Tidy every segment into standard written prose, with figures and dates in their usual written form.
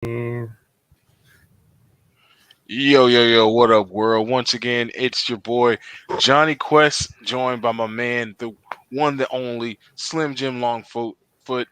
And Yo, what up, world? Once again, it's your boy Johnny Quest, joined by my man, the one, the only Slim Jim Longfoot,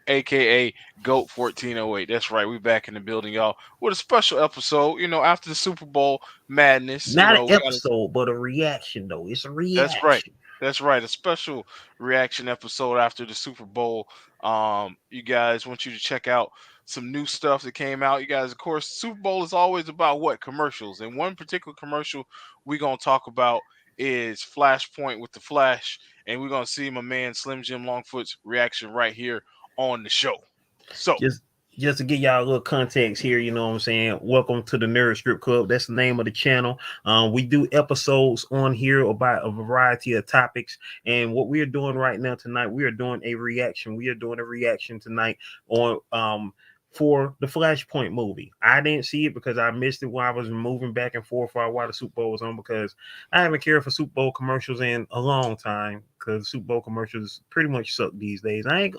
aka Goat 1408. That's right, we back in the building, y'all, with a special episode. After the Super Bowl madness, not an we got to. episode, but a reaction though. It's a That's right. reaction. That's right. A special reaction episode after the Super Bowl. You guys want you to check out some new stuff that came out. You guys, of course, Super Bowl is always about what? Commercials. And one particular commercial we're gonna talk about is Flashpoint with the Flash. And we're gonna see my man Slim Jim Longfoot's reaction right here on the show. So Just just to give y'all a little context here, you know what I'm saying? Welcome to the Nerd Strip Club. That's the name of the channel. We do episodes on here about a variety of topics. And what we are doing right now tonight, we are doing a reaction. We are doing a reaction tonight on for the Flashpoint movie. I didn't see it because I missed it while I was moving back and forth while the Super Bowl was on because I haven't cared for Super Bowl commercials in a long time because Super Bowl commercials pretty much suck these days. I ain't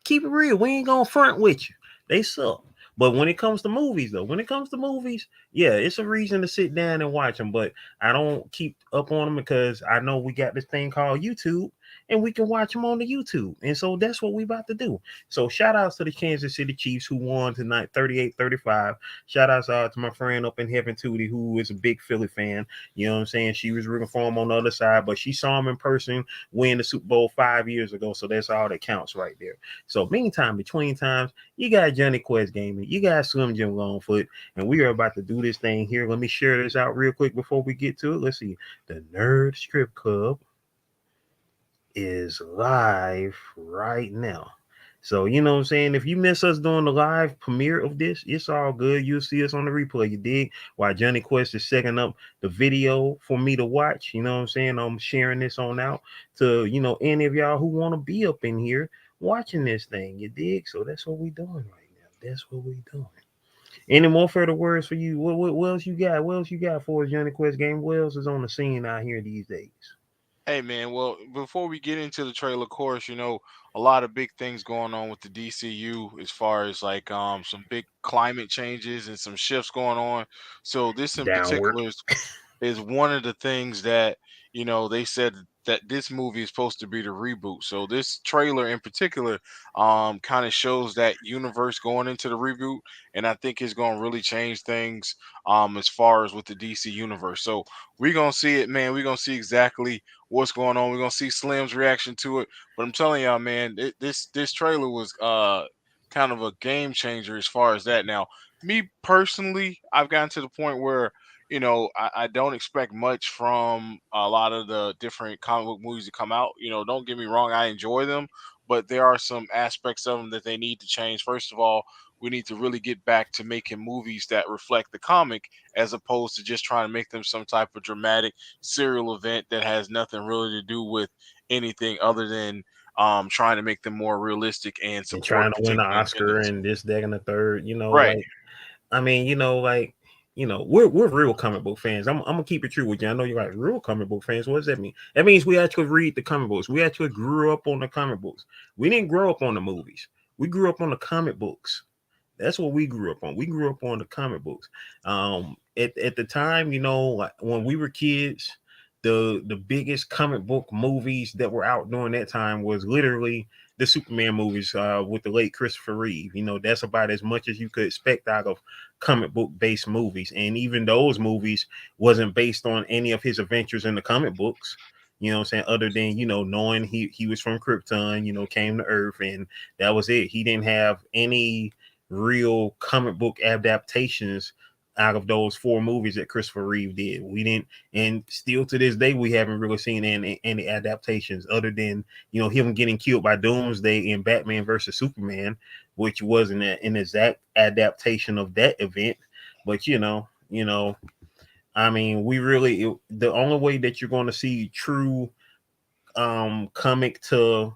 keep it real. We ain't gonna front with you. They suck. But when it comes to movies, though, when it comes to movies, yeah, it's a reason to sit down and watch them. But I don't keep up on them because I know we got this thing called YouTube, and we can watch them on the YouTube. And so that's what we about to do. So shout outs to the Kansas City Chiefs who won tonight 38-35. Shout outs to my friend up in heaven, Tootie, who is a big Philly fan. You know what I'm saying? She was rooting for him on the other side, but she saw him in person win the Super Bowl 5 years ago. So that's all that counts right there. So meantime, between times, you got Johnny Quest Gaming, you got Slim Jim Longfoot, and we are about to do this thing here. Let me share this out real quick before we get to it. Let's see. The Nerd Strip Club is live right now. So, you know what I'm saying? If you miss us doing the live premiere of this, it's all good. You'll see us on the replay. You dig? While Johnny Quest is setting up the video for me to watch, you know what I'm saying? I'm sharing this on out to, any of y'all who want to be up in here watching this thing. You dig? So that's what we doing right now. That's what we doing. Any more further words for you? What else you got? What else you got for us, Johnny Quest game? What else is on the scene out here these days? hey man, well before we get into the trailer, of course, a lot of big things going on with the DCU as far as like some big climate changes and some shifts going on. So this in Downward. particular is one of the things that they said that this movie is supposed to be the reboot. So this trailer in particular kind of shows that universe going into the reboot, and I think it's going to really change things as far as with the DC universe. So we're going to see it, man. We're going to see exactly what's going on. We're going to see Slim's reaction to it. But I'm telling y'all, man, this trailer was kind of a game changer as far as that. Now, me personally, I've gotten to the point where I don't expect much from a lot of the different comic book movies that come out. Don't get me wrong, I enjoy them, but there are some aspects of them that they need to change. First of all, we need to really get back to making movies that reflect the comic as opposed to just trying to make them some type of dramatic serial event that has nothing really to do with anything other than trying to make them more realistic and And support a trying to win an particular Oscar attendance. and this, that, and the third. Right. I mean, we're real comic book fans. I'm gonna keep it true with you. I know you're like real comic book fans. What does that mean? That means we actually read the comic books. We actually grew up on the comic books. We didn't grow up on the movies. We grew up on the comic books. That's what we grew up on. We grew up on the comic books. At the time, like when we were kids, the biggest comic book movies that were out during that time was literally the Superman movies with the late Christopher Reeve. That's about as much as you could expect out of comic book based movies. And even those movies wasn't based on any of his adventures in the comic books. You know what I'm saying? Other than, knowing he was from Krypton, came to Earth, and that was it. He didn't have any real comic book adaptations out of those four movies that Christopher Reeve did. We didn't, and still to this day, we haven't really seen any adaptations other than him getting killed by Doomsday in Batman versus Superman, which wasn't an exact adaptation of that event. But I mean, the only way that you're going to see true comic to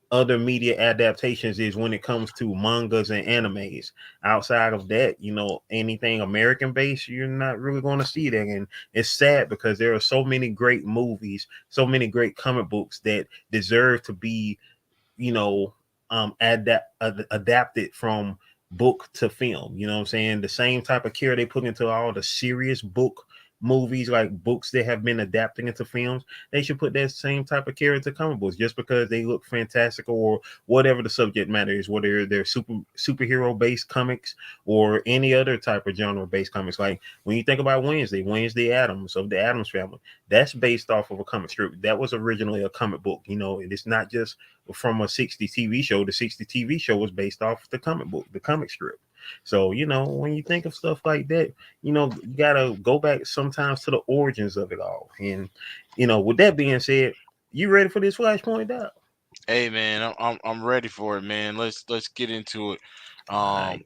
other media adaptations is when it comes to mangas and animes. Outside of that, anything American based, you're not really going to see that. And it's sad because there are so many great movies, so many great comic books that deserve to be, you know, adapted from book to film. You know what I'm saying? The same type of care they put into all the serious book movies, like books that have been adapting into films, they should put that same type of care into comic books. Just because they look fantastical or whatever the subject matter is, whether they're superhero based comics or any other type of genre based comics. Like when you think about Wednesday Adams of the Adams family, that's based off of a comic strip that was originally a comic book. You know, it's not just from a 60 TV show. The 60 TV show was based off the comic book, the comic strip. So, you know, when you think of stuff like that, you know, you gotta go back sometimes to the origins of it all. And, you know, with that being said, you ready for this Flashpoint out? Hey man, I'm ready for it, man. Let's get into it. All right. Um,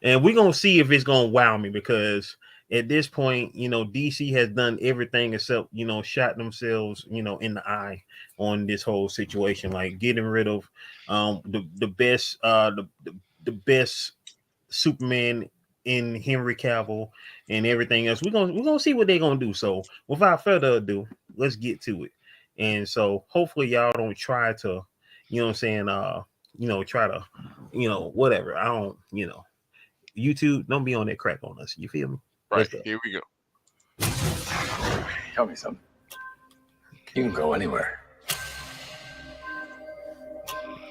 And we're gonna see if it's gonna wow me, because at this point, you know, DC has done everything except, you know, shot themselves, you know, in the eye on this whole situation, like getting rid of the best the best Superman in Henry Cavill and everything else. We're gonna see what they're gonna do. So without further ado, let's get to it. And so hopefully y'all don't try to, you know what I'm saying, you know, try to, you know, whatever. I don't, you know, YouTube, don't be on that crack on us. You feel me? right, Let's go. here we go. Tell me something. You can go anywhere.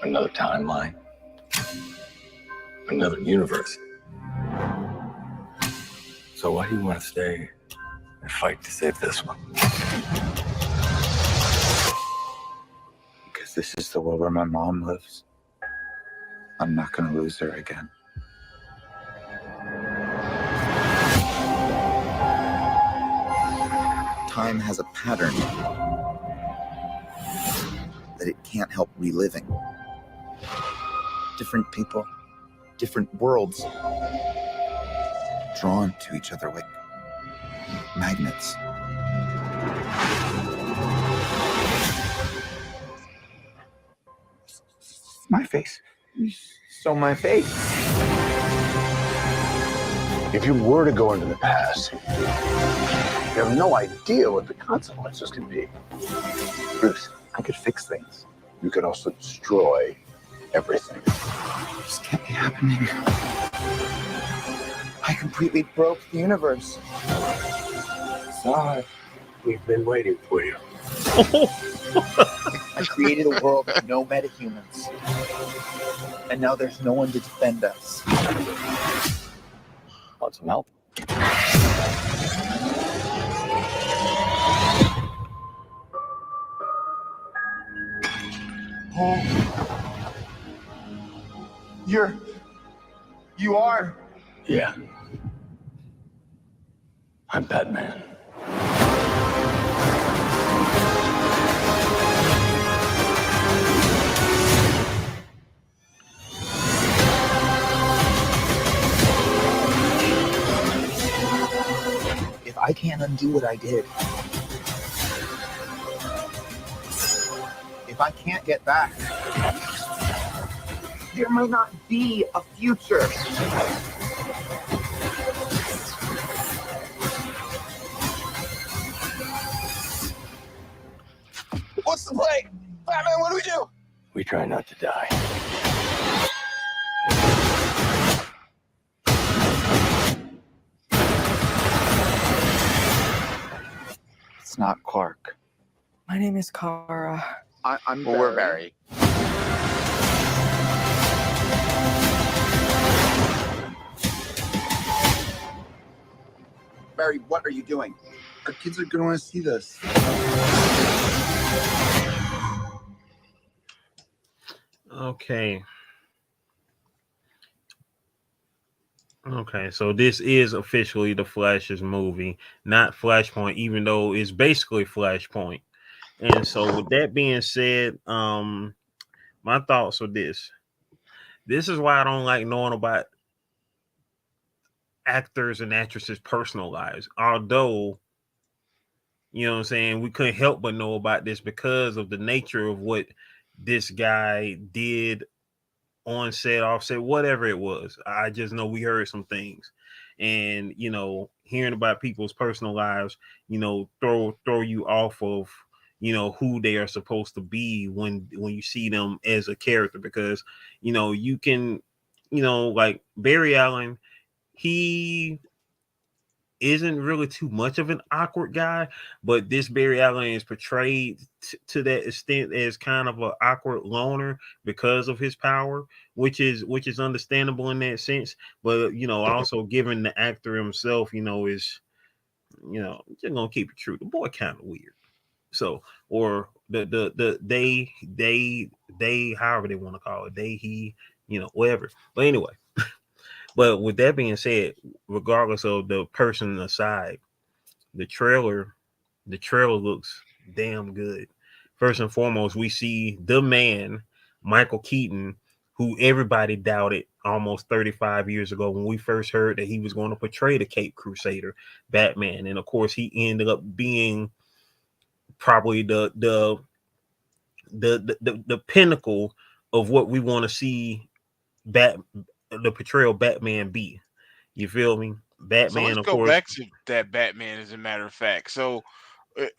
Another timeline. Another universe. So why do you want to stay and fight to save this one? Because this is the world where my mom lives. I'm not going to lose her again. Time has a pattern that it can't help reliving. Different people, different worlds, drawn to each other like magnets. My face. You stole my face. If you were to go into the past, you have no idea what the consequences can be. Bruce, I could fix things. You could also destroy everything. This can't be happening. I completely broke the universe. Sorry. We've been waiting for you. I created a world with no metahumans. And now there's no one to defend us. Want some help? You are? Yeah. I'm Batman. If I can't undo what I did, if I can't get back, there might not be a future. What's the play? Batman, what do we do? We try not to die. It's not Clark. My name is Kara. I'm Well, we're Barry. Barry, what are you doing? Our kids are going to want to see this. Okay. Okay, so this is officially the Flash's movie, not Flashpoint, even though it's basically Flashpoint. And so with that being said, my thoughts are this. This is why I don't like knowing about actors and actresses' personal lives. Although, you know what I'm saying, we couldn't help but know about this because of the nature of what this guy did on set, off set, whatever it was. I just know we heard some things. And, you know, hearing about people's personal lives, you know, throw you off of, you know, who they are supposed to be when you see them as a character. Because, you know, you can like Barry Allen, he isn't really too much of an awkward guy, but this Barry Allen is portrayed to that extent as kind of an awkward loner because of his power, which is understandable in that sense. But also given the actor himself, is just gonna keep it true. The boy kind of weird. So, or they however they want to call it, they he whatever. But anyway, but with that being said, regardless of the person aside, the trailer the trailer looks damn good. First and foremost, we see the man, Michael Keaton, who everybody doubted almost 35 years ago when we first heard that he was going to portray the Cape Crusader Batman. And of course, he ended up being probably the pinnacle of what we want to see Bat the portrayal of Batman be. You feel me? So Batman, let's of go course. back to that Batman. As a matter of fact, so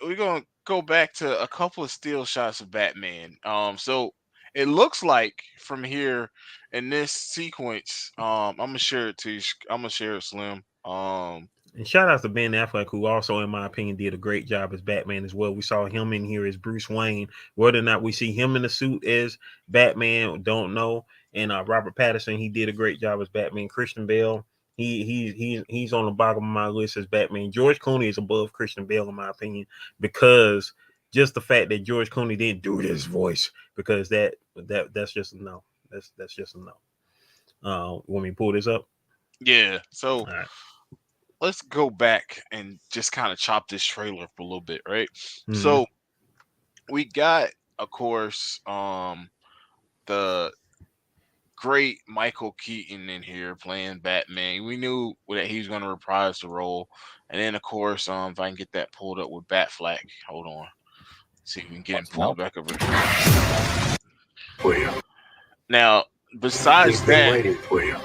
we're gonna go back to a couple of still shots of Batman. So it looks like from here in this sequence, I'm gonna share it to you. I'm gonna share it, Slim. And shout out to Ben Affleck, who also, in my opinion, did a great job as Batman as well. We saw him in here as Bruce Wayne. Whether or not we see him in the suit as Batman, don't know. And Robert Pattinson, he did a great job as Batman. Christian Bale, he's on the bottom of my list as Batman. George Clooney is above Christian Bale in my opinion because just the fact that George Clooney didn't do this voice because that's just a no. That's just a no. Want me to pull this up? Yeah. So All right. let's go back and just kind of chop this trailer up a little bit, right? Mm-hmm. So we got, of course, the great Michael Keaton in here playing Batman. We knew that he was going to reprise the role, and then of course, if I can get that pulled up with Batflack, hold on, see if we can get him Want some pulled help? back over here. For you. Now, besides We've been that, waiting for you.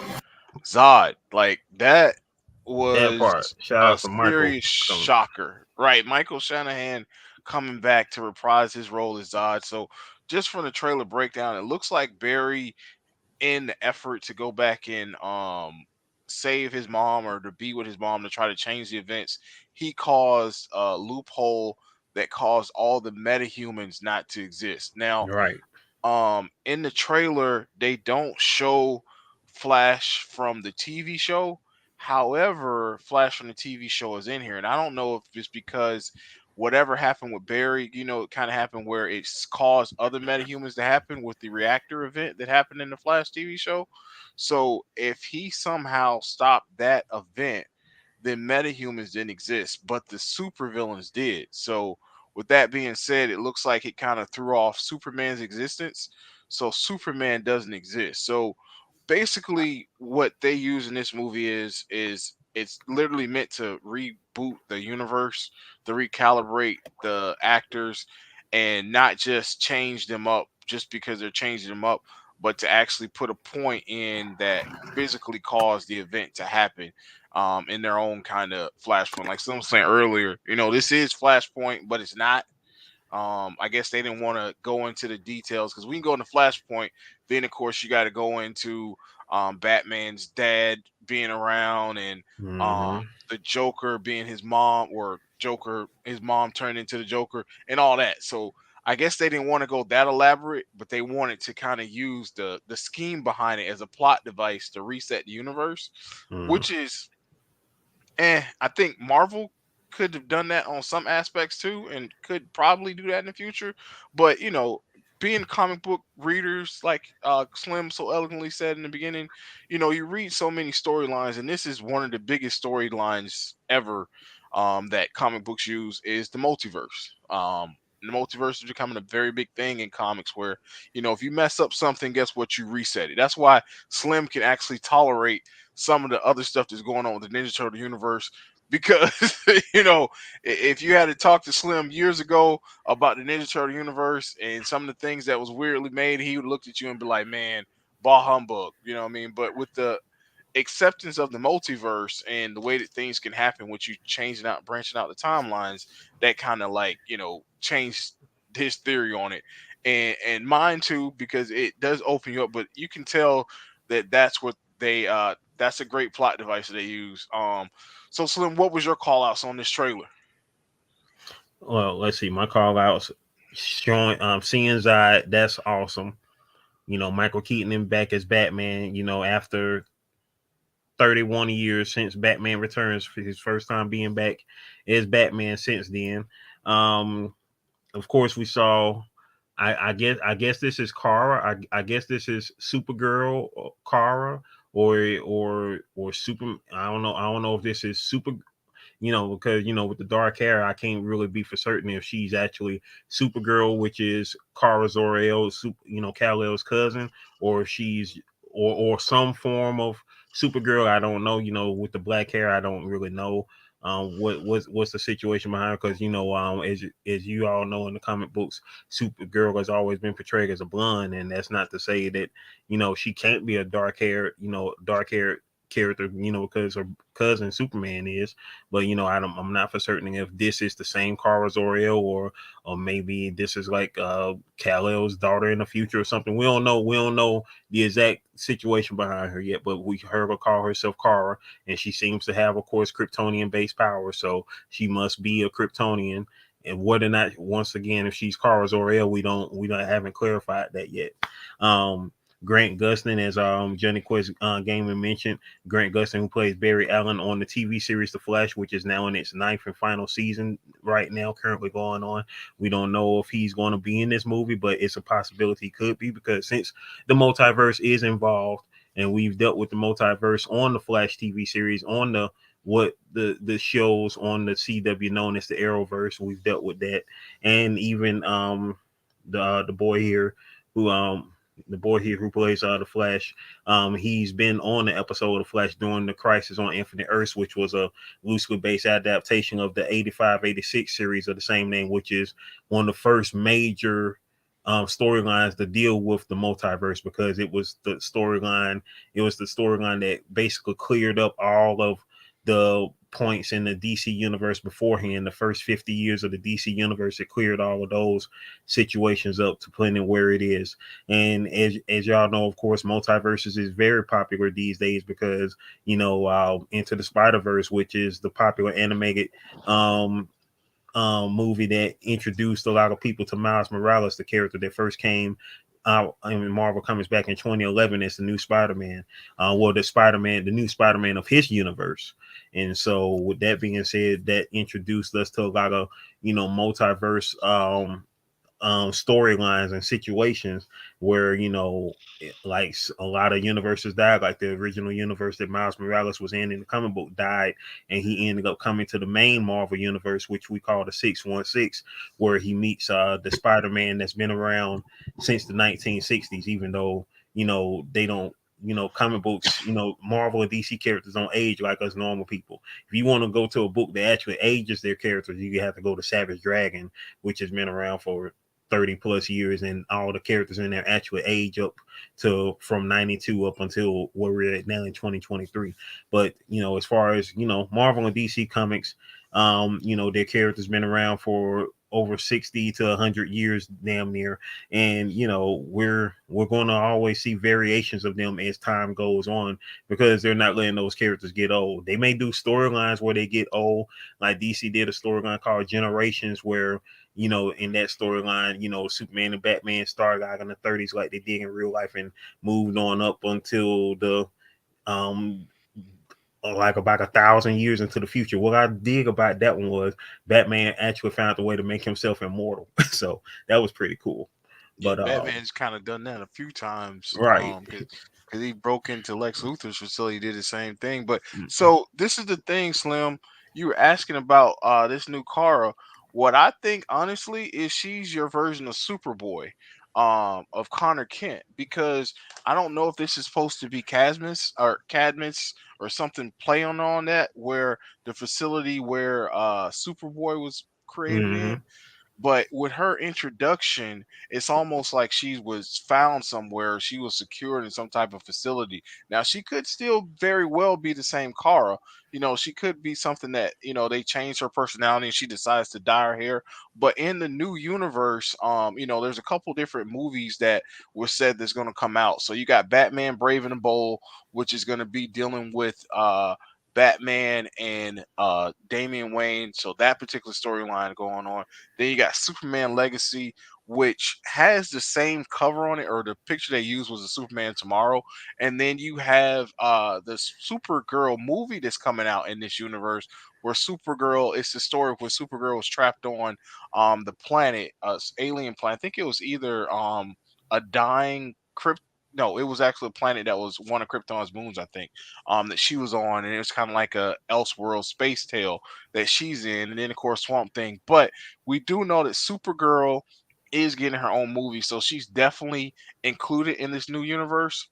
Zod, like that That part. was Shout a out to Michael. serious shocker, right? Michael Shanahan coming back to reprise his role as Zod. So, just from the trailer breakdown, it looks like Barry in the effort to go back and save his mom or to be with his mom to try to change the events, he caused a loophole that caused all the metahumans not to exist. Now, Right. in the trailer they don't show Flash from the TV show. However, Flash from the TV show is in here, and I don't know if it's because whatever happened with Barry, it kind of happened where it's caused other metahumans to happen with the reactor event that happened in the Flash TV show. So if he somehow stopped that event, then metahumans didn't exist, but the supervillains did. So with that being said, it looks like it kind of threw off Superman's existence. So Superman doesn't exist. So basically what they use in this movie is it's literally meant to reboot the universe, to recalibrate the actors and not just change them up just because they're changing them up, but to actually put a point in that physically caused the event to happen in their own kind of flashpoint. Like someone was saying earlier, this is Flashpoint, but it's not. I guess they didn't want to go into the details because we can go into Flashpoint. Then, of course, you got to go into Batman's dad being around and Mm-hmm. the Joker being his mom, or Joker, his mom turned into the Joker, and all that. So I guess they didn't want to go that elaborate, but they wanted to kind of use the scheme behind it as a plot device to reset the universe, Mm-hmm. which is I think Marvel could have done that on some aspects too, and could probably do that in the future. But being comic book readers, like Slim so eloquently said in the beginning, you read so many storylines, and this is one of the biggest storylines ever that comic books use is the multiverse. The multiverse is becoming a very big thing in comics where, if you mess up something, guess what? You reset it. That's why Slim can actually tolerate some of the other stuff that's going on with the Ninja Turtle universe because if you had to talk to Slim years ago about the Ninja Turtle universe and some of the things that was weirdly made, he would look at you and be like, "Man, bah humbug," you know what I mean? But with the acceptance of the multiverse and the way that things can happen with you changing out, branching out the timelines, that kind of like changed his theory on it and mine too, because it does open you up. But you can tell that's what they that's a great plot device that they use. So Slim, what was your call outs on this trailer? Well, let's see. My call outs showing seeing Zod. That's awesome. Michael Keaton and back as Batman. After 31 years since Batman Returns for his first time being back as Batman since then. Um, of course, we saw. I guess this is Kara. I guess this is Supergirl Kara or Super. I don't know. I don't know if this is Super. Because with the dark hair, I can't really be for certain if she's actually Supergirl, which is Kara Zor-El, Kal-El's cousin, or if she's or some form of Supergirl. I don't know. With the black hair, I don't really know. What's the situation behind? Because as you all know in the comic books, Supergirl has always been portrayed as a blonde, and that's not to say that she can't be a dark hair character, because her cousin Superman is. But I'm not for certain if this is the same Kara Zor-El or maybe this is like Kal-El's daughter in the future or something. We don't know. We don't know the exact situation behind her yet, but we heard her call herself Kara, and she seems to have, of course, Kryptonian based power, so she must be a Kryptonian. And whether or not, once again, if she's Kara Zor-El, we don't haven't clarified that yet. Um, Grant Gustin, as Johnny Quest Gaming mentioned, Grant Gustin, who plays Barry Allen on the TV series The Flash, which is now in its ninth and final season right now, currently going on. We don't know if he's going to be in this movie, but it's a possibility he could be, because since the multiverse is involved, and we've dealt with the multiverse on the Flash TV series, on the shows on the CW known as the Arrowverse, we've dealt with that, and even the boy here who plays the Flash. He's been on the episode of Flash during the Crisis on Infinite Earths, which was a loosely based adaptation of the 85-86 series of the same name, which is one of the first major storylines to deal with the multiverse, because it was the storyline that basically cleared up all of the points in the DC universe beforehand. The first 50 years of the DC universe, it cleared all of those situations up to put it where it is. And as y'all know, of course, multiverses is very popular these days, because Into the Spider-Verse, which is the popular animated movie that introduced a lot of people to Miles Morales, the character that first came out in Marvel Comics back in 2011 as the new Spider-Man. The new Spider-Man of his universe. And so, with that being said, that introduced us to a lot of multiverse storylines and situations where like a lot of universes died, like the original universe that Miles Morales was in the comic book died, and he ended up coming to the main Marvel universe, which we call the 616, where he meets the Spider-Man that's been around since the 1960s, even though they don't, comic books, Marvel or DC characters don't age like us normal people. If you want to go to a book that actually ages their characters, you have to go to Savage Dragon, which has been around for 30 plus years, and all the characters in there actually age up to from 92 up until where we're at now in 2023. But as far as Marvel and DC comics, their characters been around for over 60 to 100 years damn near, and we're going to always see variations of them as time goes on, because they're not letting those characters get old. They may do storylines where they get old, like DC did a storyline called Generations, where in that storyline, Superman and Batman started out in the 30s like they did in real life, and moved on up until the like about 1,000 years into the future. What I dig about that one was Batman actually found a way to make himself immortal. So that was pretty cool. Yeah, But Batman's kind of done that a few times. right. Because he broke into Lex Luthor's facility, did the same thing. But Mm. so this is the thing, Slim. You were asking about this new Kara. What I think honestly is she's your version of Superboy, of Connor Kent, because I don't know if this is supposed to be Cadmus or something playing on that, where the facility where Superboy was created Mm-hmm. in. But with her introduction, it's almost like she was found somewhere. She was secured in some type of facility. Now she could still very well be the same Kara. She could be something that they changed her personality and she decides to dye her hair. But in the new universe, there's a couple different movies that were said that's going to come out. So you got Batman: Brave and the Bold, which is going to be dealing with Batman and Damian Wayne. So that particular storyline going on. Then you got Superman Legacy, which has the same cover on it, or the picture they used was a Superman Tomorrow. And then you have the Supergirl movie that's coming out in this universe, where Supergirl, it's the story where Supergirl was trapped on the planet, alien planet. I think it was either a dying crypt. No, it was actually a planet that was one of Krypton's moons, I think, that she was on, and it was kind of like a Elseworld space tale that she's in, and then of course Swamp Thing. But we do know that Supergirl is getting her own movie, so she's definitely included in this new universe.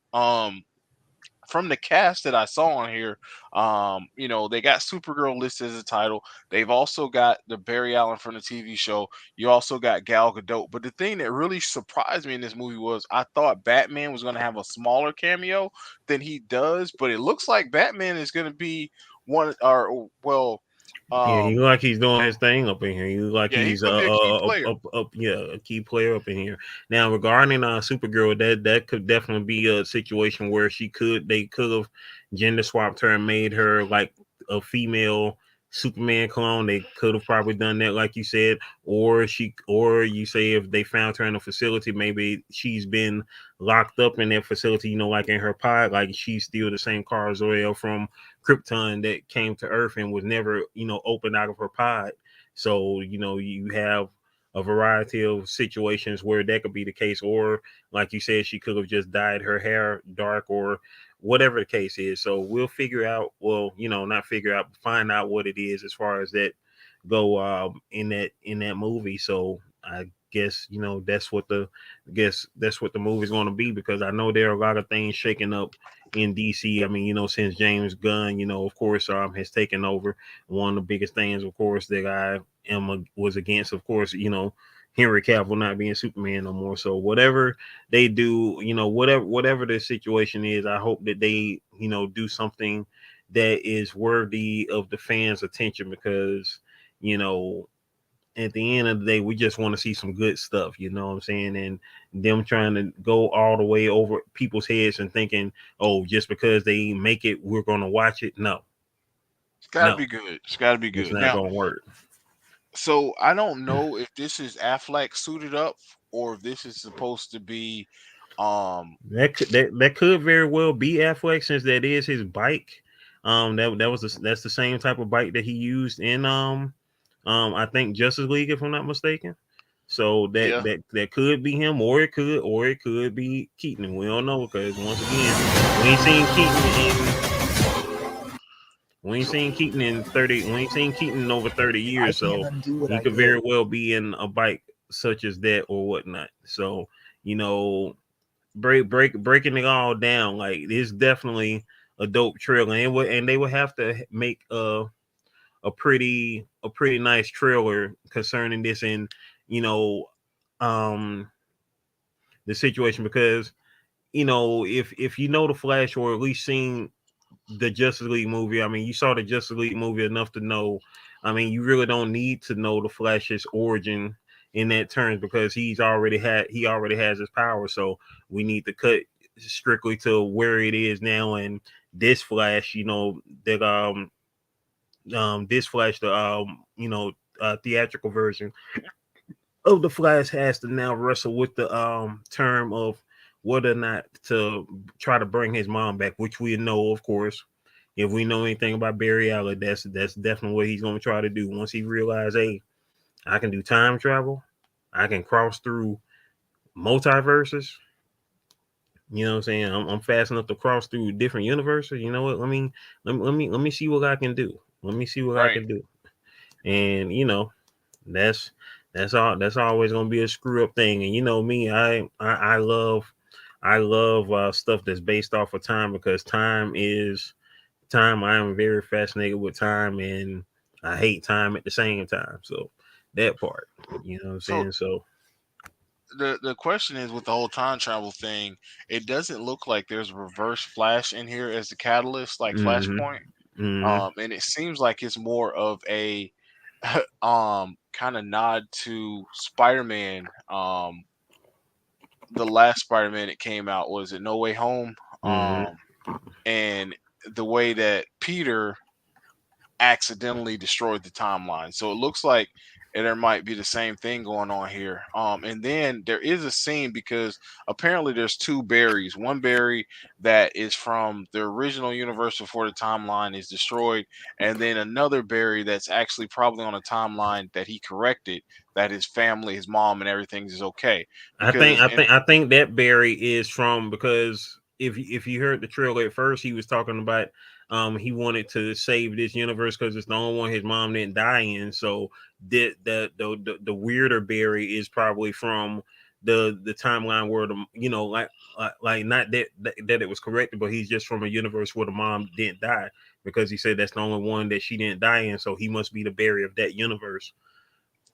From the cast that I saw on here, they got Supergirl listed as a title. They've also got the Barry Allen from the TV show. You also got Gal Gadot. But the thing that really surprised me in this movie was I thought Batman was going to have a smaller cameo than he does, but it looks like Batman is going to be one, or well, Yeah, he um, look like he's doing his thing up in here. He look like yeah, he's he's going to be a key player. yeah, a key player up in here. Now regarding Supergirl, that could definitely be a situation where they could have gender swapped her and made her like a female Superman clone. They could have probably done that, like you said, or you say if they found her in a facility, maybe she's been locked up in that facility, like in her pod, like she's still the same Kara Zor-El from Krypton that came to Earth and was never, opened out of her pod. So, you have a variety of situations where that could be the case, or like you said, she could have just dyed her hair dark or whatever the case is. So we'll figure out, well, not figure out, find out what it is as far as that go in that movie. So I guess that's what the movie's going to be, because I know there are a lot of things shaking up in DC. I mean, since James Gunn, of course, has taken over. One of the biggest things, of course, that I was against, of course, Henry Cavill not being Superman no more. So whatever they do, whatever the situation is, I hope that they, do something that is worthy of the fans' attention, because, at the end of the day, we just want to see some good stuff, you know what I'm saying? And them trying to go all the way over people's heads and thinking, oh, just because they make it, we're going to watch it. No, It's got to be good. It's got to be it's good. not Now, going to work. so I don't know if this is Affleck suited up or if this is supposed to be That could very well be Affleck, since that is his bike. That's the same type of bike that he used in I think Justice League, if I'm not mistaken. So yeah. that could be him, or it could be Keaton. We don't know, because once again, we ain't seen So Keaton in 30. We ain't seen Keaton in over 30 I years. can't So undo what he I could very did. well be in a bike such as that or whatnot. So you know, breaking it all down, like it's definitely a dope trailer, and they would have to make a pretty nice trailer concerning this, and you know um the situation, because if the Flash, or at least seen the Justice League movie, I mean, you saw the Justice League movie enough to know, I mean, you really don't need to know the Flash's origin in that terms, because he already has his power. So we need to cut strictly to where it is now, and this Flash, that this Flash, the theatrical version of the Flash, has to now wrestle with the term of whether or not to try to bring his mom back, which we know, of course, if we know anything about Barry Allen, that's definitely what he's going to try to do once he realizes, hey, I can do time travel, I can cross through multiverses. You know what I'm saying? I'm fast enough to cross through different universes. You know what? Let me see what I can do. Let me see what I right. can do. And that's that's always gonna be a screw up thing. And me, I love stuff that's based off of time, because time is time. I am very fascinated with time, and I hate time at the same time. So that part. You know what I'm So saying? So the question is with the whole time travel thing, it doesn't look like there's a reverse Flash in here as the catalyst, like hmm Flashpoint. hmm And it seems like it's more of a kind of nod to Spider-Man. The last Spider-Man that came out, was it No Way Home? hmm Um, and the way that Peter accidentally destroyed the timeline. So it looks like there might be the same thing going on here. And then there is a scene because apparently there's two Barrys. One Barry that is from the original universe before the timeline is destroyed, and then another Barry that's actually probably on a timeline that he corrected, that his family, his mom, and everything is okay. Because and I think that Barry is from, because if you heard the trailer at first, he was talking about he wanted to save this universe because it's the only one his mom didn't die in. So the weirder Barry is probably from the timeline where the, you know, like not that it was corrected, but he's just from a universe where the mom didn't die, because he said that's the only one that she didn't die in. So he must be the Barry of that universe.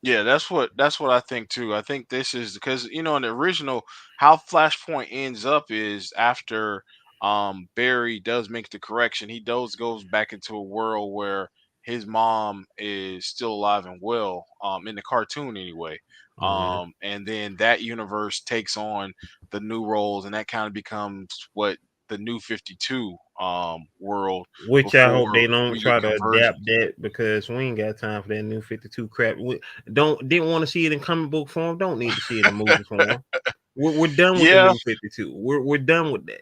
yeah, that's what I think too. I think this is because in the original, how Flashpoint ends up is after Barry does make the correction. He does goes back into a world where his mom is still alive and well, in the cartoon anyway. Mhm. And then that universe takes on the new roles, and that kind of becomes what the New 52 world Which I hope before they don't we get try to adapt conversions. that, because we ain't got time for that new 52 crap. We didn't want to see it in comic book form. Don't need to see it in movie form. We're done with the Yeah, new 52. We're done with that.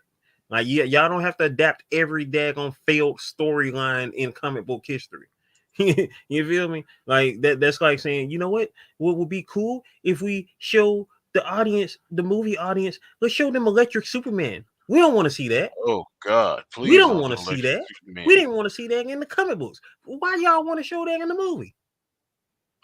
Like, yeah, y'all don't have to adapt every daggone failed storyline in comic book history. You feel me? Like that's like saying, you know what would be cool if we show the audience, the movie audience, let's show them Electric Superman. We don't want to see that. oh God, We please don't don't want do to see Electric that. Superman. We didn't want to see that in the comic books. Why y'all want to show that in the movie?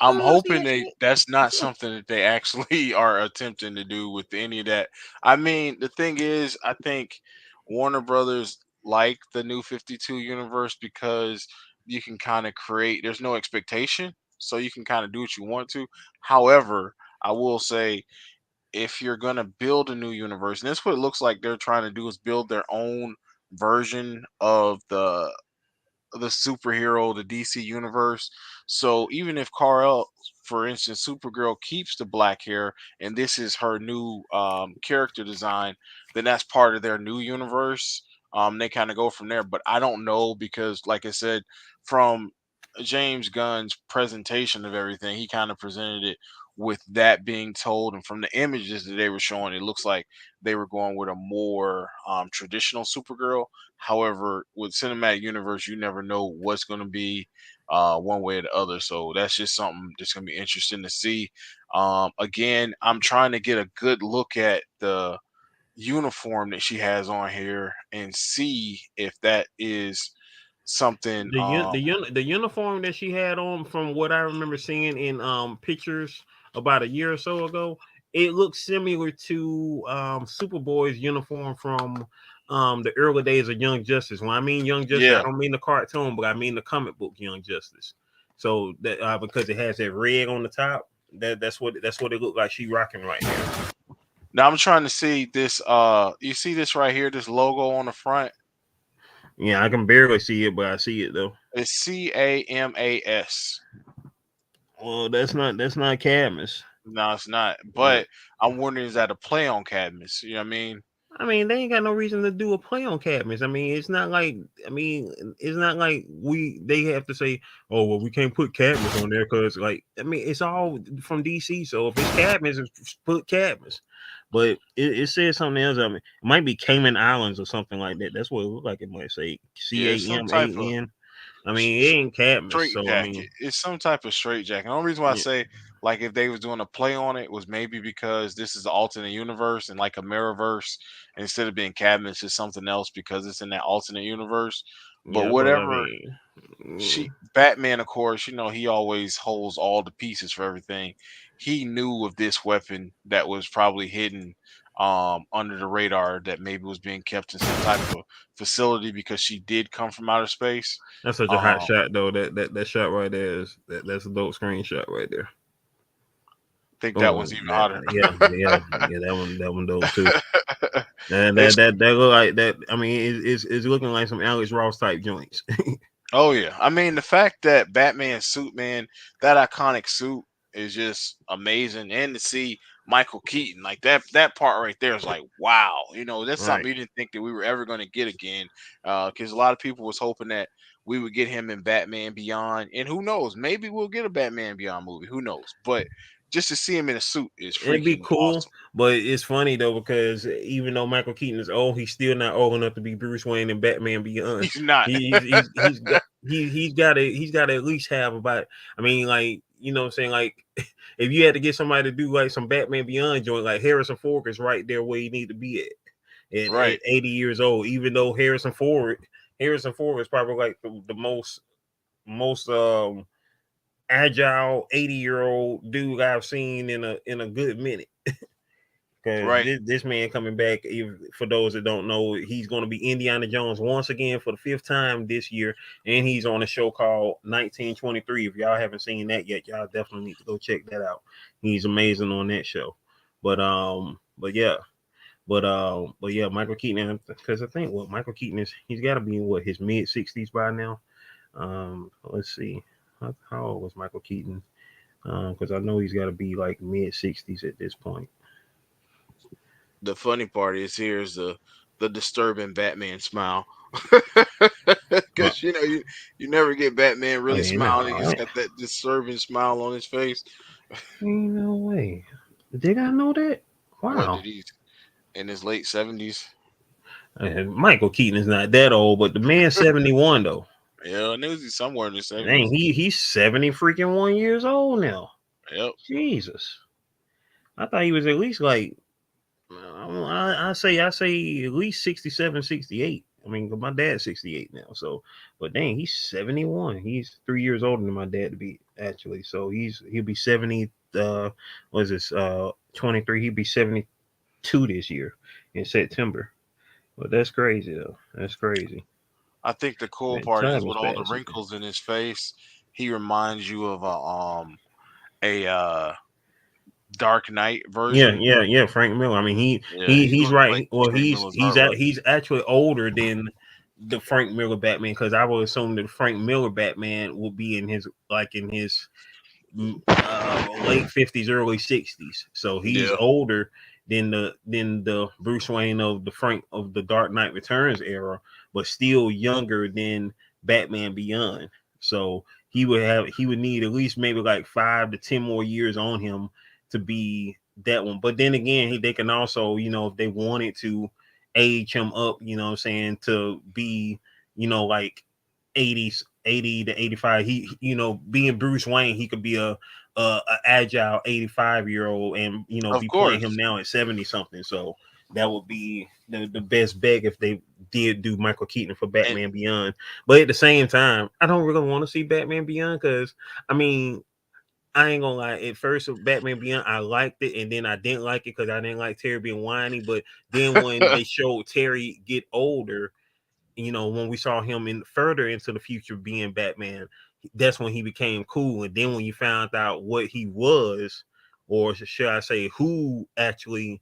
I I'm don't want to see hoping that shit. that's not something that they actually are attempting to do with any of that. I mean, the thing is, I think Warner Brothers like the New 52 universe because you can kind of create, there's no expectation, so you can kind of do what you want to. However, I will say, if you're going to build a new universe, and that's what it looks like they're trying to do, is build their own version of the superhero, the DC universe. So even if Carl, for instance, Supergirl keeps the black hair and this is her new character design, then that's part of their new universe. They kind of go from there, but I don't know because, like I said, from James Gunn's presentation of everything, he kind of presented it with that being told, and from the images that they were showing, it looks like they were going with a more traditional Supergirl. However, with cinematic universe, you never know what's going to be one way or the other. So that's just something that's going to be interesting to see. Again, I'm trying to get a good look at the uniform that she has on here and see if that is something. The uniform that she had on, from what I remember seeing in pictures about a year or so ago, it looks similar to Superboy's uniform from the early days of Young Justice. When I mean Young Justice, I Yeah. don't mean the cartoon, but I mean the comic book Young Justice. So that because it has that red on the top, that's what it looked like she rocking right now. Now I'm trying to see this. You see this right here? This logo on the front. Yeah, I can barely see it, but I see it though. It's CAMAS. Well, that's not Cadmus. No, it's not. Uh, But I'm wondering, is that a play on Cadmus? You know what I mean? I mean, they ain't got no reason to do a play on Cadmus. I mean, it's not like it's not like they have to say, oh well, we can't put Cadmus on there because, like, I mean, it's all from DC. So if it's Cadmus, it's put Cadmus. But it says something else. I mean, it might be Cayman Islands or something like that. That's what it looked like. It might say Yeah, it's some type of CAMAN. I mean, it ain't Cadmus. straight So I jacket. mean, It's some type of straight jacket. The only reason why I yeah, say, like, if they was doing a play on it was maybe because this is the alternate universe and like a mirrorverse, and instead of being Cadmus, it's something else because it's in that alternate universe. But yeah. But I whatever, mean, she Batman, of course, he always holds all the pieces for everything. He knew of this weapon that was probably hidden under the radar, that maybe was being kept in some type of facility because she did come from outer space. that's such a hot Um shot though. That shot right there that's a dope screenshot right there. think that one's even hotter. Yeah. That one dope too. That look like that. I mean, it's looking like some Alex Ross type joints. Oh yeah, I mean the fact that Batman's suit, man, that iconic suit is just amazing, and to see Michael Keaton like that part right there is like wow, that's Right. something you didn't think that we were ever going to get again, because a lot of people was hoping that we would get him in Batman Beyond, and who knows, maybe we'll get a Batman Beyond movie, who knows, but just to see him in a suit is It'd be freaking cool, awesome. but it's funny though because even though Michael Keaton is old, he's still not old enough to be Bruce Wayne in Batman Beyond. He's not. He's got to at least have about. I mean, like what I'm saying, like if you had to get somebody to do like some Batman Beyond joint, like Harrison Ford is right there where he need to be at 80 years old. Even though Harrison Ford is probably like the most agile 80-year-old dude I've seen in a good minute. Because this man coming back, for those that don't know, he's going to be Indiana Jones once again for the 5th time this year, and he's on a show called 1923. If y'all haven't seen that yet, y'all definitely need to go check that out. He's amazing on that show. But yeah, Michael Keaton, because I think Michael Keaton he's got to be in his mid 60s by now. Let's see, how old was Michael Keaton? Because I know he's got to be like mid 60s at this point. The funny part is here's the disturbing Batman smile, because you never get Batman really smiling. He's got that disturbing smile on his face. Ain't no way. Did I know that? Wow. What, he's in his late 70s? Michael Keaton is not that old, but the man's 71 though. Yeah, I knew he's somewhere in the 70s. Dang, he's 70 freaking 1 years old now. Yep. Jesus. I thought he was at least like I say at least 67, 68. I mean, my dad's 68 now, so but dang, he's 71. He's 3 years older than my dad to be actually. So he'll be 70. What is this? 23. He'll be 72 this year in September. But that's crazy though. That's crazy. I think the cool part is with all the wrinkles in his face, he reminds you of a Dark Knight version. Yeah. Frank Miller. I mean, he's right. Like, well, he's actually older than the Frank Miller Batman, because I would assume that Frank Miller Batman will be in his late 50s, early 60s. So he's older than the Bruce Wayne of the Dark Knight Returns era, but still younger than Batman Beyond. So he would need at least maybe like 5 to 10 more years on him to be that one. But then again, they can also, if they wanted to age him up, to be, like 80 to 85. He, being Bruce Wayne, he could be a agile 85-year-old and, be playing him now at 70 something. So that would be the best bet if they did do Michael Keaton for Batman Beyond. But at the same time, I don't really want to see Batman Beyond, because I mean, I ain't gonna lie. At first, Batman Beyond, I liked it, and then I didn't like it because I didn't like Terry being whiny. But then when they showed Terry get older, when we saw him further into the future being Batman, that's when he became cool. And then when you found out what he was, or should I say, who actually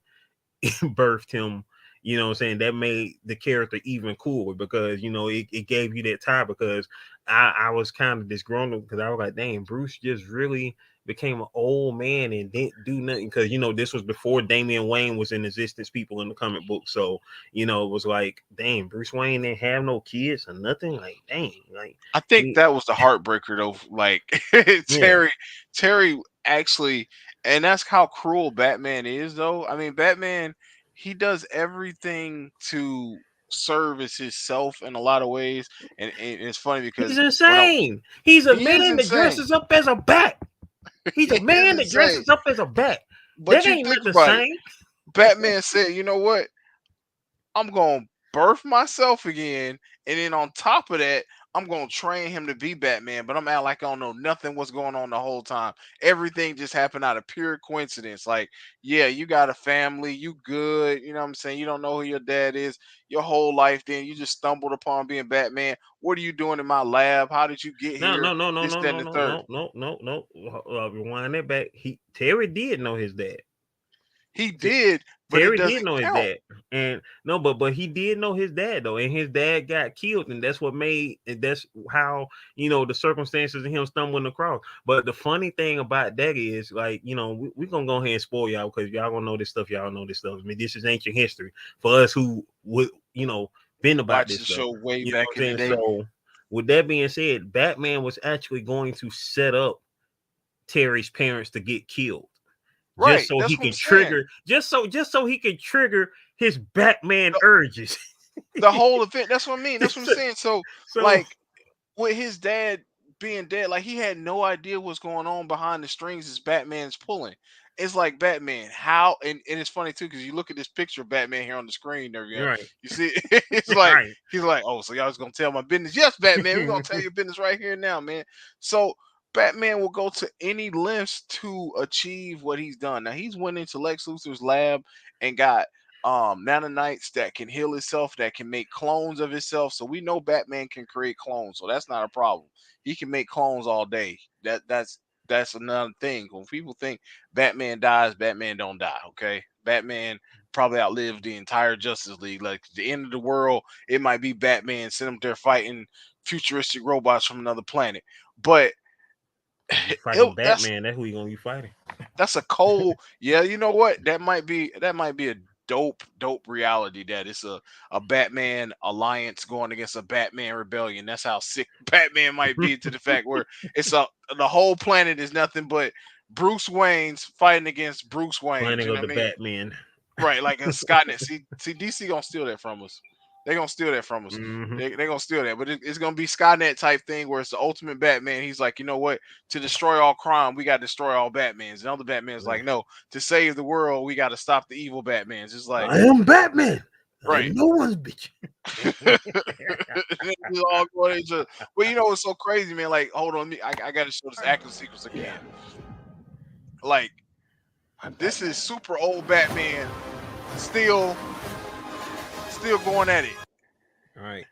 birthed him, that made the character even cooler, because it gave you that tie. Because I was kind of disgruntled, because I was like, dang, Bruce just really became an old man and didn't do nothing, because this was before Damian Wayne was in existence, people in the comic book. So it was like, dang, Bruce Wayne didn't have no kids or nothing. Like, dang, like I think that was the heartbreaker though. Like Terry actually, and that's how cruel Batman is though. I mean, Batman, he does everything to serve as himself in a lot of ways, and it's funny because he's insane. He's a man that dresses up as a bat. He's a man that dresses up as a bat. But that ain't the same. Batman said, you know what? I'm gonna birth myself again, and then on top of that, I'm gonna train him to be Batman, but I'm out like I don't know nothing what's going on the whole time. Everything just happened out of pure coincidence. Like, yeah, you got a family, you good, you know what I'm saying? You don't know who your dad is your whole life, then you just stumbled upon being Batman. What are you doing in my lab? How did you get No, here? no, no, no, This, no, that, no, and the no, third. no, no, no, no. Rewind that back. Terry did know his dad. He did, but it Terry did doesn't know his count. dad, and no, but he did know his dad though, and his dad got killed, and that's what made, and that's how the circumstances of him stumbling across. But the funny thing about that is, like, we gonna go ahead and spoil y'all because y'all gonna know this stuff. Y'all know this stuff. I mean, this is ancient history for us who would been about Watch this the stuff. show way You know back what in I'm the saying? day. So, with that being said, Batman was actually going to set up Terry's parents to get killed just Right. so he That's what I'm can saying. trigger just so he can trigger his Batman The, urges. the whole event. That's what I mean. That's what I'm so, saying. So, so like, with his dad being dead, like he had no idea what's going on behind the strings as Batman's pulling. It's like Batman, how and it's funny too, because you look at this picture of Batman here on the screen, you're right. you see it's like Right. he's like, oh, so y'all just gonna tell my business. Yes, Batman, we're gonna tell your business right here now, man. So Batman will go to any lengths to achieve what he's done. Now he's went into Lex Luthor's lab and got nanonites that can heal itself, that can make clones of itself. So we know Batman can create clones, so that's not a problem. He can make clones all day. That's another thing. When people think Batman dies, Batman don't die. Okay, Batman probably outlived the entire Justice League. Like the end of the world, it might be Batman sitting up there fighting futuristic robots from another planet. But You fighting that's Batman, that's who you gonna be fighting. a cold. Yeah, you know what? That might be a dope reality that it's a Batman alliance going against a Batman rebellion. That's how sick Batman might be, to the fact where it's the whole planet is nothing but Bruce Wayne's fighting against Bruce Wayne's. Planet You know of what the I mean? Batman. Right, like in Skynet. See, DC gonna steal that from us. They're gonna steal that from us. Hmm. They're gonna steal that, but it's gonna be Skynet type thing where it's the ultimate Batman. He's like, you know what? To destroy all crime, we got to destroy all Batmans. And other Batman's like, no, to save the world, we got to stop the evil Batmans. It's like, I am Batman. I'm right. no one's bitch. It's all going into, but you know it's so crazy, man. Like, hold on, I got to show this action sequence Yeah, again. Like, I'm this Batman. is super old Batman, still going at it. All right.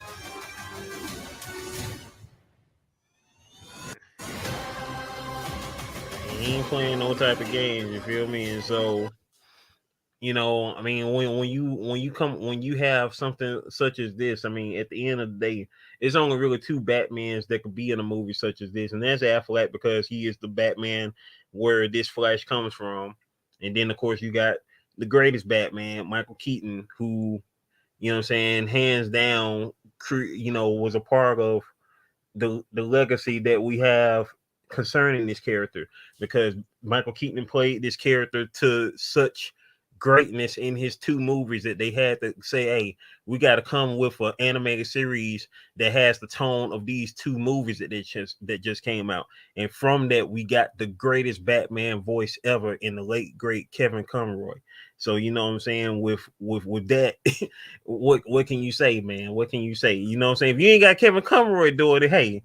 He ain't playing no type of games, you feel me? And so, I mean, when you have something such as this, I mean, at the end of the day, it's only really two Batmans that could be in a movie such as this, and that's Affleck because he is the Batman where this Flash comes from, and then of course you got the greatest Batman, Michael Keaton, who what I'm saying, hands down, was a part of the legacy that we have concerning this character because Michael Keaton played this character to such greatness in his two movies that they had to say, hey, we got to come with an animated series that has the tone of these two movies that just came out. And from that, we got the greatest Batman voice ever in the late great Kevin Conroy. So you know what I'm saying, with that, what can you say, man? What can you say? You know what I'm saying? If you ain't got Kevin Conroy doing it, hey,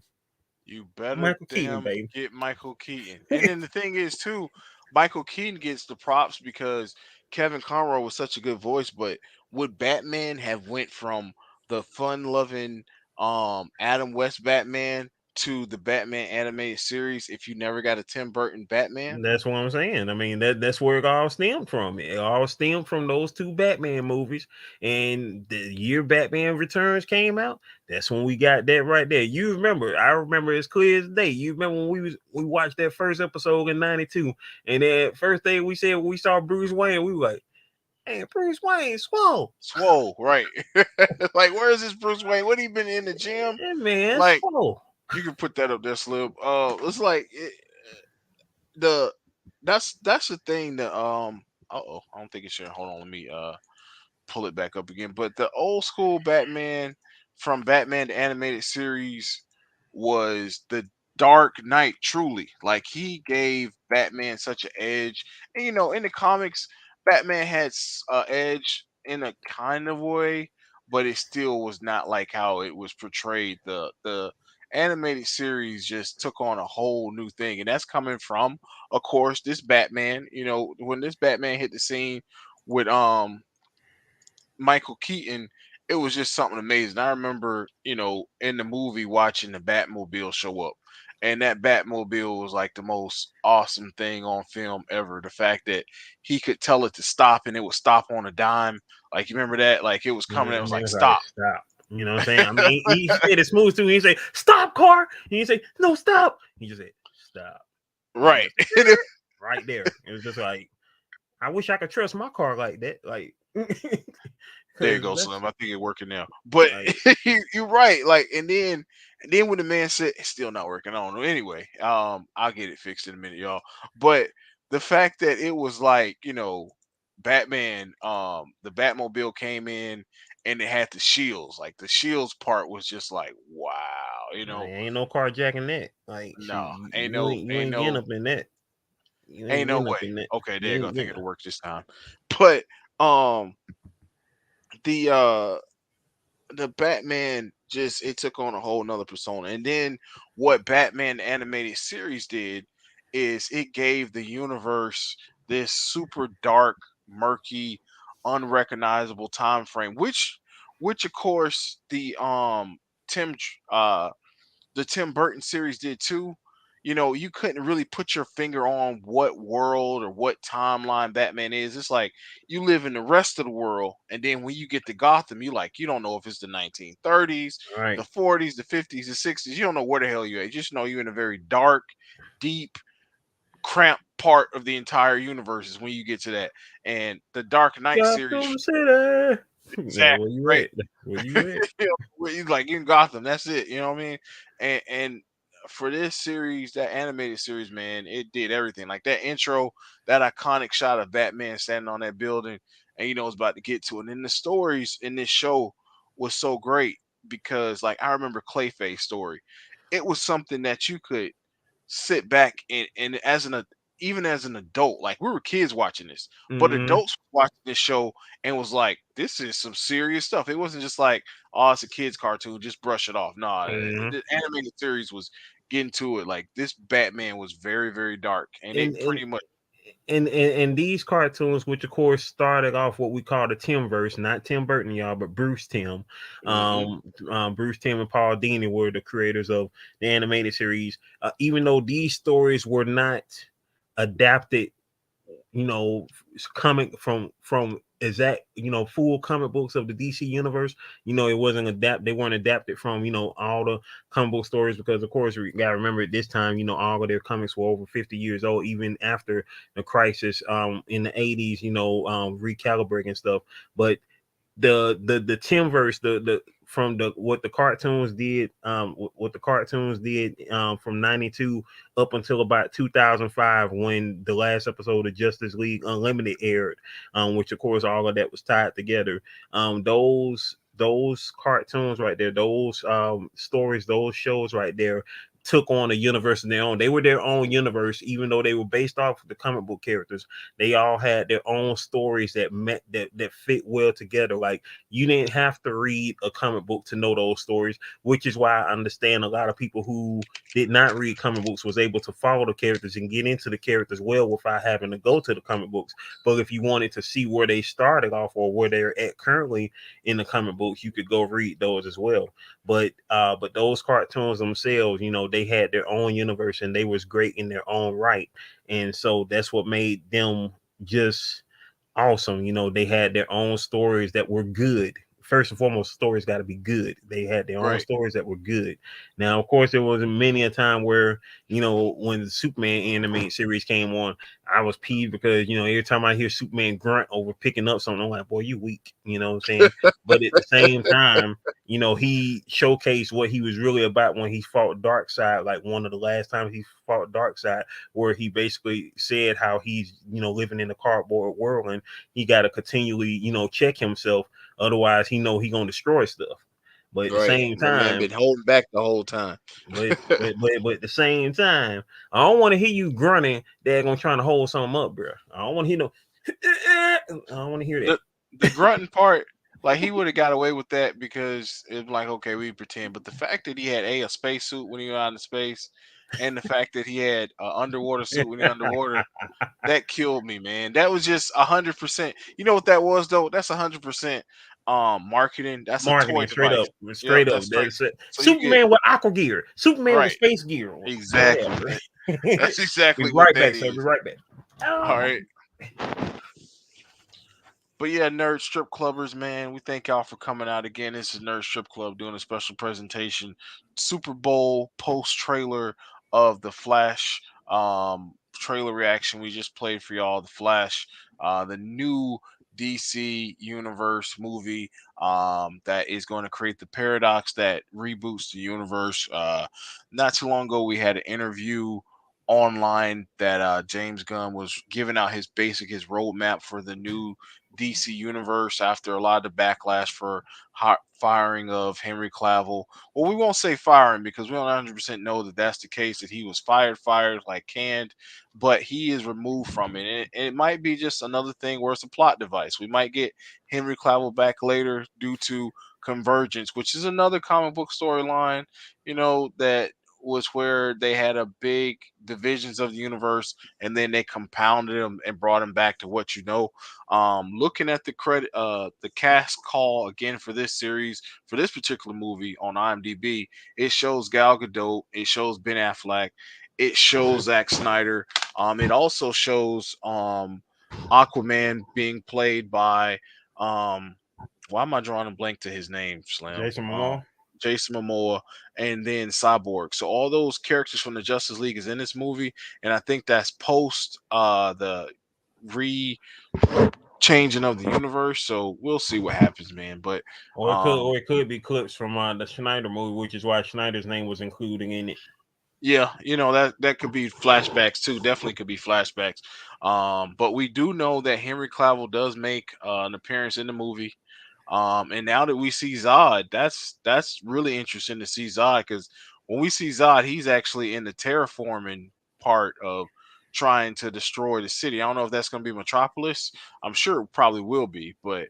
You better Michael Keaton, damn baby. get Michael Keaton. And then the thing is too, Michael Keaton gets the props because Kevin Conroy was such a good voice, but would Batman have went from the fun loving Adam West Batman to the Batman animated series if you never got a Tim Burton Batman? That's what I'm saying. I mean, that's where it all stemmed from. It all stemmed from those two Batman movies. And the year Batman Returns came out, that's when we got that right there. I remember as clear as day. You remember when we watched that first episode in '92, and that first day we said when we saw Bruce Wayne, we were like, "Hey, Bruce Wayne, swole, Swole, right. Like, where is this Bruce Wayne? What he been in the gym? that man, Like, swole." you can put that up there, Slim. It's like the that's the thing that I don't think it should. Hold on, let me pull it back up again. But the old school Batman from Batman the animated series was the Dark Knight. Truly, like he gave Batman such an edge, and in the comics, Batman had a edge in a kind of way, but it still was not like how it was portrayed. The animated series just took on a whole new thing, and that's coming from, of course, this Batman. You know, when this Batman hit the scene with Michael Keaton, it was just something amazing. I remember, you know, in the movie watching the Batmobile show up. And that Batmobile was like the most awesome thing on film ever. The fact that he could tell it to stop and it would stop on a dime. Like, you remember that? Like, it was coming and it was like, It's like, stop. stop. You know what I'm saying? I mean, he said it smooth too. He say, "Stop, car." And he say, "No, stop." He just said, "Stop." Right. Right there. It was just like, I wish I could trust my car like that. Like, There you go, Slim. I think it's working now. But like, you're right. Like, and then when the man said it's still not working, I don't know. Anyway, I'll get it fixed in a minute, y'all. But the fact that it was like, you know, Batman, the Batmobile came in and it had the shields. Like the shields part was just like, wow, you know, ain't no carjacking that. Like, shoot, no, ain't you no, ain't ain't getting no, up in that. You ain't ain't no getting way. up in that. Okay, there You you go. I ain't think getting. it'll work this time. But the the Batman just it took on a whole nother persona. And then what Batman the animated series did is it gave the universe this super dark, murky, unrecognizable time frame, which of course Tim uh the Tim Burton series did too. You know, you couldn't really put your finger on what world or what timeline Batman is. It's like you live in the rest of the world, and then when you get to Gotham, you don't know if it's the 1930s, Right. the 40s, the 50s, the 60s. You don't know where the hell you're at. You just know you're in a very dark, deep, cramped part of the entire universe is when you get to that. And the Dark Knight series, Gotham City. Yeah, exactly where you right. at? Where you at? You know, where you like in Gotham. That's it. You know what I mean? And for this series, that animated series, man, it did everything. Like that intro, that iconic shot of Batman standing on that building, and you know it's about to get to it. And then the stories in this show was so great because, like, I remember Clayface story. It was something that you could sit back and even as an adult, like we were kids watching this, but Mm-hmm. adults watching this show and was like, this is some serious stuff. It wasn't just like, oh, it's a kids cartoon, just brush it off. Nah, Mm-hmm. the animated series was getting to it. Like this Batman was very, very dark, and it And and pretty much and these cartoons, which of course started off what we call the Timverse, not Tim Burton, y'all, but Bruce Tim. mhm, Bruce Tim and Paul Dini were the creators of the animated series. Even though these stories were not adapted, you know, coming from exact, you know, full comic books of the DC universe. You know, it wasn't they weren't adapted from, you know, all the comic book stories, because of course we gotta remember at this time, you know, all of their comics were over 50 years old, even after the crisis in the 80s, you know, recalibrating stuff. But the Timverse, the from the what the cartoons did, what the cartoons did from 92 up until about 2005, when the last episode of Justice League Unlimited aired, which of course all of that was tied together. Those cartoons right there, those stories, those shows right there took on a universe of their own. They were their own universe, even though they were based off of the comic book characters. They all had their own stories that fit well together. Like, you didn't have to read a comic book to know those stories, which is why I understand a lot of people who did not read comic books was able to follow the characters and get into the characters well without having to go to the comic books. But if you wanted to see where they started off or where they're at currently in the comic books, you could go read those as well. But those cartoons themselves, you know, they had their own universe and they was great in their own right. And so that's what made them just awesome. You know, they had their own stories that were good. First and foremost, stories got to be good. They had their own right, stories that were good. Now, of course, there was many a time where, you know, when the Superman animated series came on, I was peeved because, you know, every time I hear Superman grunt over picking up something, I'm like, boy, you weak. You know what I'm saying? But at the same time, you know, he showcased what he was really about when he fought Darkseid. Like one of the last times he fought Darkseid, where he basically said how he's, you know, living in a cardboard world and he got to continually, you know, check himself. Otherwise, he know he gonna destroy stuff. But at the right. same My man time, been holding back the whole time. but at the same time, I don't want to hear you grunting. They're gonna trying to hold something up, bro. I don't want to hear no. I don't want to hear that. the the grunting part Like he would have got away with that because it's like, okay, we pretend. But the fact that he had a spacesuit when he was out in space, and the fact that he had an underwater suit when he underwater, that killed me, man. That was just 100%. You know what that was though? That's 100% marketing. That's a toy Marketing, device. Yep, straight up. that's straight. That's it. So you get Superman with aqua gear, Superman with right. space gear. Exactly. Whatever. That's Be exactly what right that back, sir. Be is. right back. All Oh. right. But yeah, Nerd Strip Clubbers, man, we thank y'all for coming out again. This is Nerd Strip Club doing a special presentation, Super Bowl post trailer of the Flash trailer reaction. We just played for y'all the Flash, the new DC Universe movie that is going to create the paradox that reboots the universe. Not too long ago, we had an interview online that James Gunn was giving out his roadmap for the new DC universe after a lot of the backlash for firing of Henry Cavill. Well, we won't say firing because we don't 100% know that that's the case, that he was fired, like canned, but he is removed from it. And it might be just another thing where it's a plot device. We might get Henry Cavill back later due to Convergence, which is another comic book storyline, that was where they had a big divisions of the universe and then they compounded them and brought them back to what you know. Looking at the cast call again for this series, for this particular movie on IMDb, it shows Gal Gadot, it shows Ben Affleck, it shows Zack Snyder. It also shows Aquaman being played by why am I drawing a blank to his name, Slim? Jason Momoa. Jason Momoa, and then Cyborg. So all those characters from the Justice League is in this movie, and I think that's post the re changing of the universe. So we'll see what happens, man. But Or it could be clips from the Schneider movie, which is why Schneider's name was included in it. yeah, that could be flashbacks too. Definitely could be flashbacks. But we do know that Henry Cavill does make an appearance in the movie. And now that we see Zod, that's really interesting to see Zod, because when we see Zod, he's actually in the terraforming part of trying to destroy the city. I don't know if that's going to be Metropolis. I'm sure it probably will be, but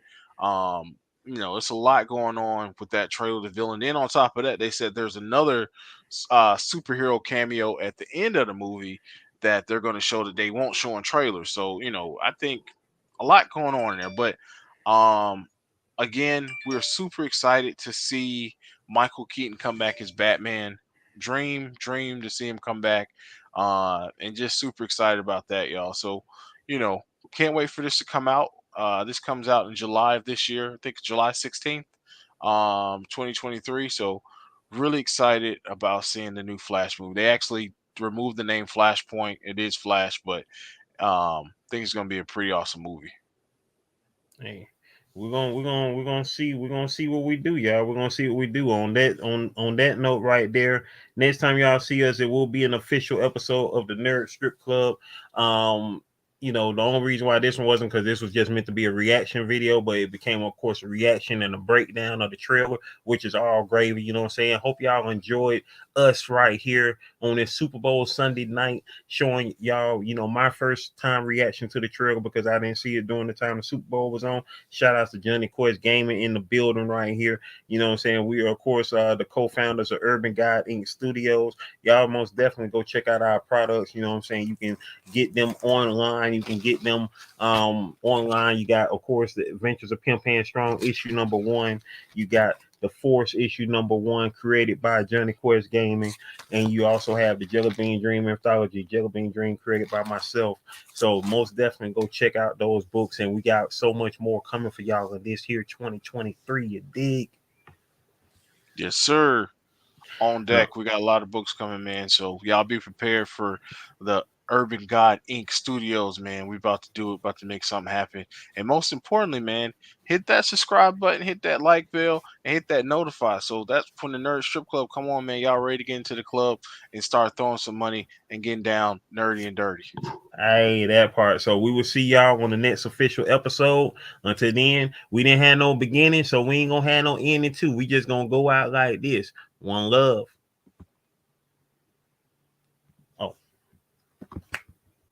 it's a lot going on with that trailer, the villain. Then on top of that, they said there's another superhero cameo at the end of the movie that they're going to show that they won't show in trailers. So I think a lot going on in there, but again, we're super excited to see Michael Keaton come back as Batman. Dream to see him come back, and just super excited about that, y'all. So, can't wait for this to come out. This comes out in July of this year. I think July 16th, 2023. So, really excited about seeing the new Flash movie. They actually removed the name Flashpoint. It is Flash, but I think it's gonna be a pretty awesome movie. Hey, we're gonna see what we do, y'all. We're gonna see what we do on that note right there. Next time y'all see us, it will be an official episode of the Nerd Strip Club. The only reason why this one wasn't because this was just meant to be a reaction video, but it became, of course, a reaction and a breakdown of the trailer, which is all gravy. You know what I'm saying? Hope y'all enjoyed us right here on this Super Bowl Sunday night, showing y'all, my first time reaction to the trailer because I didn't see it during the time the Super Bowl was on. Shout out to Johnny Quest Gaming in the building right here. You know what I'm saying? We are, of course, the co-founders of Urban Guide Inc. Studios. Y'all most definitely go check out our products. You know what I'm saying? You can get them online. You can get them online. You got, of course, the Adventures of Pimp and Strong issue number 1. You got the Force issue number 1, created by Johnny Quest Gaming, and you also have the Jelly Bean Dream anthology, Jelly Bean Dream, created by myself. So most definitely go check out those books, and we got so much more coming for y'all in this here 2023. You dig? Yes, sir. On deck, we got a lot of books coming, man. So y'all be prepared for the Urban God Inc. Studios, man. We about to do it, about to make something happen. And most importantly, man, hit that subscribe button, hit that like bell, and hit that notify. So that's when the Nerd Strip Club. Come on, man. Y'all ready to get into the club and start throwing some money and getting down nerdy and dirty. Hey, that part. So we will see y'all on the next official episode. Until then, we didn't have no beginning, so we ain't gonna have no ending too. We just gonna go out like this. One love.